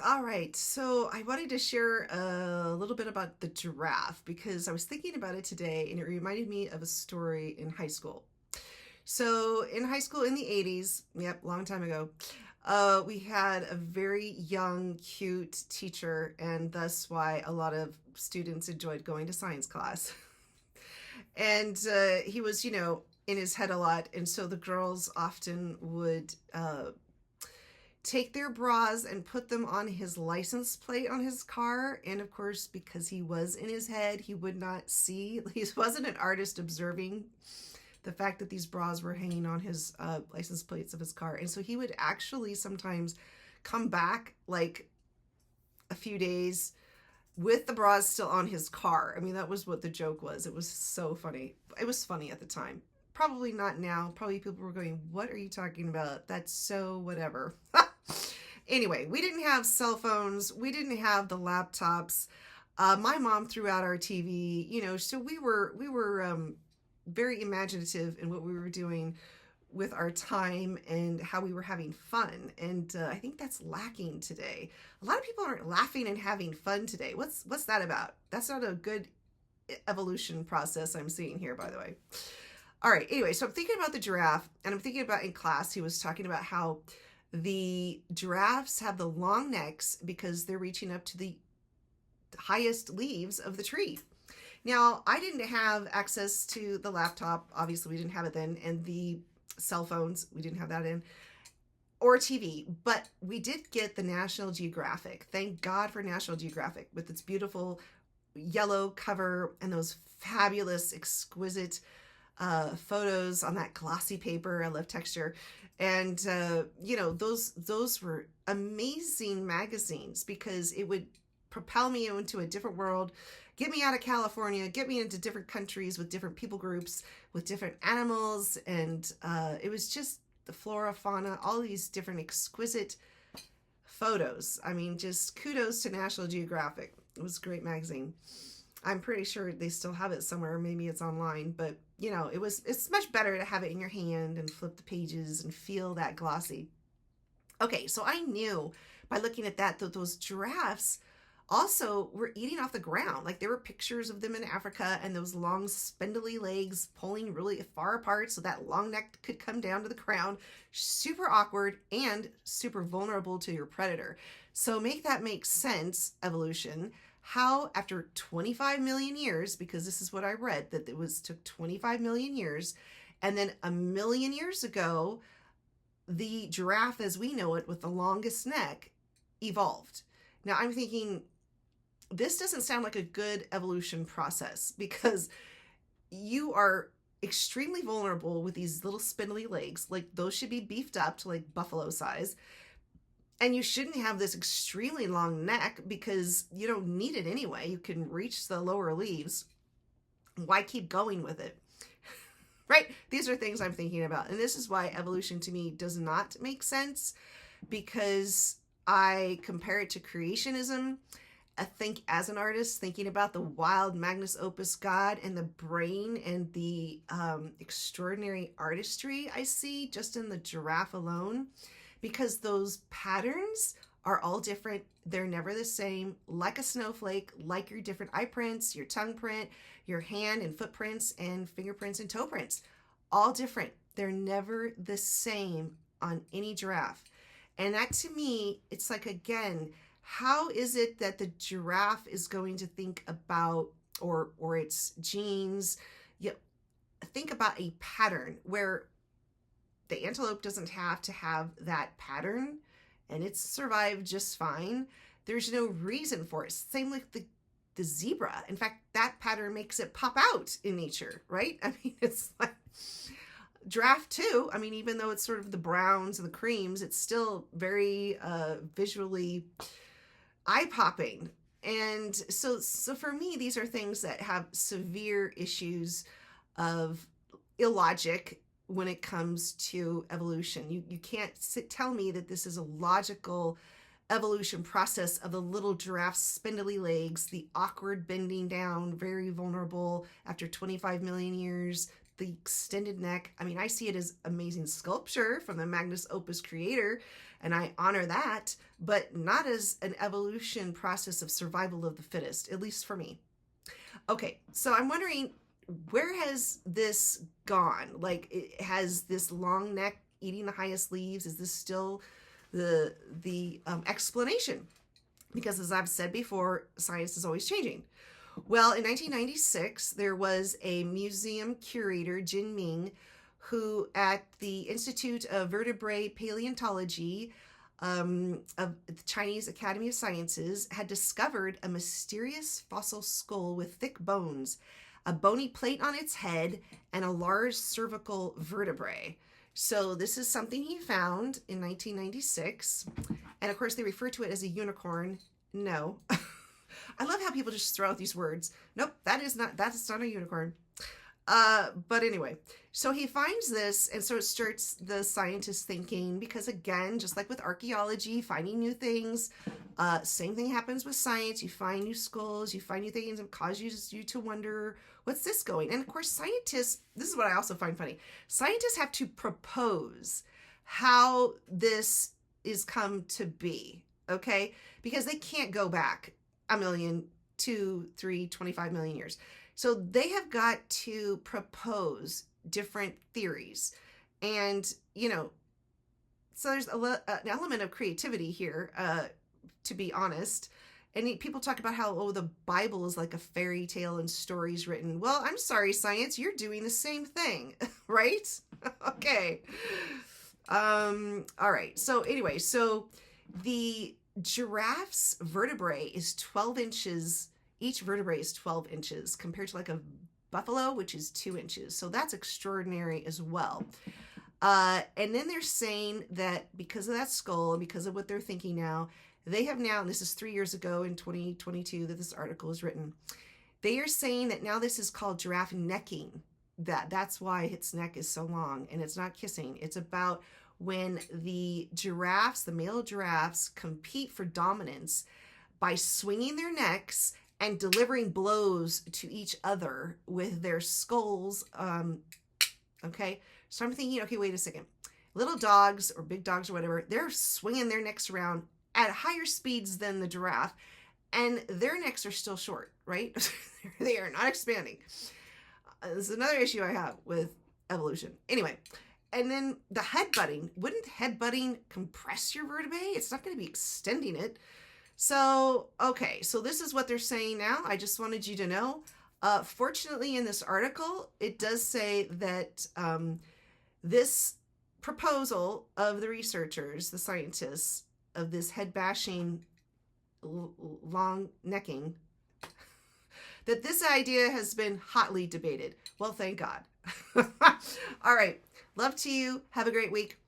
All right, so I wanted to share a little bit about the giraffe because I was thinking about it today and it reminded me of a story in high school. So, in high school in the 80s, yep, long time ago, we had a very young, cute teacher, and thus why a lot of students enjoyed going to science class. And he was, in his head a lot, and so the girls often would take their bras and put them on his license plate on his car. And of course, because he was in his head, he would not see. He wasn't an artist observing the fact that these bras were hanging on his license plates of his car. And so he would actually sometimes come back like a few days with the bras still on his car. I mean, that was what the joke was. It was so funny. It was funny at the time. Probably not now. Probably people were going, "What are you talking about? That's so whatever." Anyway, we didn't have cell phones. We didn't have the laptops. My mom threw out our TV. So we were very imaginative in what we were doing with our time and how we were having fun. And I think that's lacking today. A lot of people aren't laughing and having fun today. What's that about? That's not a good evolution process I'm seeing here, by the way. All right. Anyway, so I'm thinking about the giraffe, and I'm thinking about in class, he was talking about how the giraffes have the long necks because they're reaching up to the highest leaves of the tree. Now, I didn't have access to the laptop. Obviously, we didn't have it then. And the cell phones, we didn't have that in. Or TV. But we did get the National Geographic. Thank God for National Geographic with its beautiful yellow cover and those fabulous, exquisite photos on that glossy paper. I love texture. And, those were amazing magazines because it would propel me into a different world, get me out of California, get me into different countries with different people groups, with different animals. And it was just the flora, fauna, all these different exquisite photos. I mean, just kudos to National Geographic. It was a great magazine. I'm pretty sure they still have it somewhere. Maybe it's online, but it's much better to have it in your hand and flip the pages and feel that glossy. Okay, so I knew by looking at that those giraffes also were eating off the ground. Like there were pictures of them in Africa and those long spindly legs pulling really far apart so that long neck could come down to the ground. Super awkward and super vulnerable to your predator. So make sense, evolution. How after 25 million years, because this is what I read, that took 25 million years, and then a million years ago, the giraffe as we know it with the longest neck evolved. Now I'm thinking, this doesn't sound like a good evolution process because you are extremely vulnerable with these little spindly legs. Like those should be beefed up to like buffalo size. And you shouldn't have this extremely long neck because you don't need it anyway. You can reach the lower leaves. Why keep going with it? Right? These are things I'm thinking about. And this is why evolution to me does not make sense, because I compare it to creationism. I think as an artist, thinking about the wild magnus opus God and the brain and the extraordinary artistry I see just in the giraffe alone, because those patterns are all different. They're never the same, like a snowflake, like your different eye prints, your tongue print, your hand and footprints and fingerprints and toe prints, all different. They're never the same on any giraffe. And that to me, it's like, again, how is it that the giraffe is going to think about, or its genes, think about a pattern where the antelope doesn't have to have that pattern and it's survived just fine. There's no reason for it. Same like the zebra. In fact, that pattern makes it pop out in nature, right? I mean, it's like giraffe too. I mean, even though it's sort of the browns and the creams, it's still very visually eye-popping. And so for me, these are things that have severe issues of illogic when it comes to evolution. You can't tell me that this is a logical evolution process of the little giraffe's spindly legs, the awkward bending down, very vulnerable after 25 million years, the extended neck. I mean, I see it as amazing sculpture from the Magnus Opus creator, and I honor that, but not as an evolution process of survival of the fittest, at least for me. Okay, so I'm wondering, where has this gone? Like, has this long neck eating the highest leaves, is this still the explanation? Because as I've said before, science is always changing. Well, in 1996, there was a museum curator, Jin Ming, who at the Institute of Vertebrate Paleontology of the Chinese Academy of Sciences had discovered a mysterious fossil skull with thick bones, a bony plate on its head, and a large cervical vertebrae. So this is something he found in 1996. And of course, they refer to it as a unicorn. No. I love how people just throw out these words. Nope, that's not a unicorn. But anyway, so he finds this, and so it starts the scientists thinking, because again, just like with archaeology, finding new things, same thing happens with science. You find new skulls, you find new things that cause you to wonder, what's this going? And of course, scientists, this is what I also find funny. Scientists have to propose how this is come to be, okay? Because they can't go back a million, 2, 3, 25 million years. So they have got to propose different theories. And, you know, so there's an element of creativity here, to be honest. And people talk about how, oh, the Bible is like a fairy tale and stories written. Well, I'm sorry, science, you're doing the same thing, right? Okay. All right. So anyway, so the giraffe's vertebrae is 12 inches. Each vertebrae is 12 inches compared to like a buffalo, which is 2 inches. So that's extraordinary as well. And then they're saying that because of that skull and because of what they're thinking now, they have now, and this is 3 years ago in 2022 that this article is written, they are saying that now this is called giraffe necking. That's why its neck is so long, and it's not kissing. It's about when the giraffes, the male giraffes, compete for dominance by swinging their necks and delivering blows to each other with their skulls. Okay, so I'm thinking, okay, wait a second. Little dogs or big dogs or whatever, they're swinging their necks around at higher speeds than the giraffe, and their necks are still short, right? They are not expanding. This is another issue I have with evolution. Anyway, and then the headbutting. Wouldn't headbutting compress your vertebrae? It's not going to be extending it. So, okay, so this is what they're saying now. I just wanted you to know. Fortunately, in this article, it does say that this proposal of the researchers, the scientists, of this head bashing, long necking, that this idea has been hotly debated. Well, thank God. All right. Love to you. Have a great week.